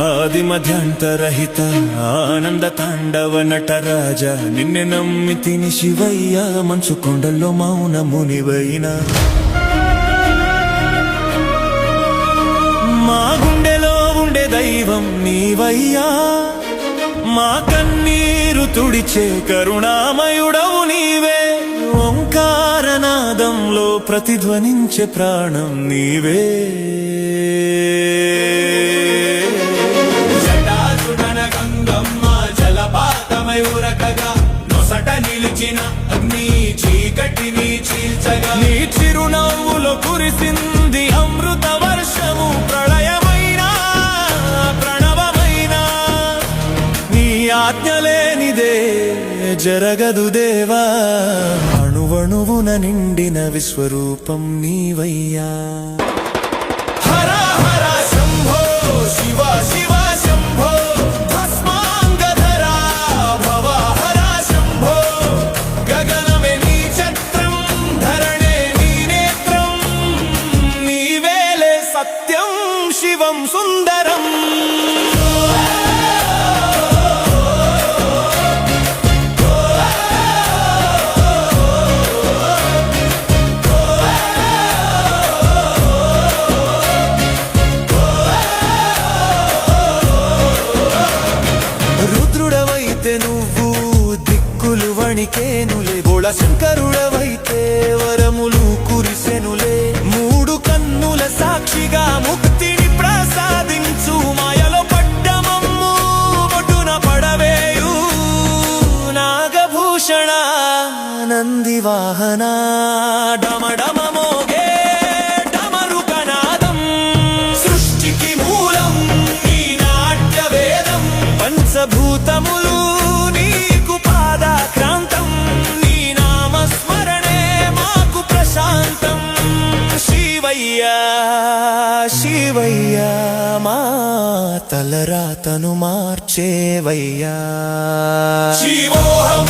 ఆది మధ్యాంతరహిత ఆనంద తాండవ నటరాజ నిన్నే నమ్మితిని శివయ్య మనసు కొండల్లో మౌన మునివైన మా గుండెలో ఉండే దైవం నీవయ్యా మా కన్నీరు తుడిచే కరుణామయుడవు నీవే ఓంకారనాదంలో ప్రతిధ్వనించే ప్రాణం నీవే ఉరకగా నొసట నిలిచిన అగ్ని చీకటిని చీల్చగా నీ చిరునవ్వులో కురిసింది అమృత వర్షము ప్రళయమైనా ప్రణవమైనా నీ ఆజ్ఞ లేనిదే జరగదు దేవా అణువణువున నిండిన విశ్వరూపం నీవయ్యా హర హర శంభో శివ శివ శంభో సత్యం శివం సుందరం రుద్రుడవైతే నువ్వు దిక్కులు వణికేనులే బోళ శంకరుడవైతే వరములు కురిసెనులే మూడు కన్నుల సాక్షిగా ముక్తిని ప్రసాదించు మాయలో పడ్డమమ్ము బొట్టున పడవేయు నాగభూషణ నంది వాహన డమడమ మోగే డమరుకనాదం సృష్టికి మూలం నీ నాట్య వేదం పంచభూతములు నీకు పాదాక్రాంతం నీ నామస్మరణే మాకు ప్రశాంతం శివయ్యా శివయ్యా మా తలరాతను మార్చేవయ్యా శివోహం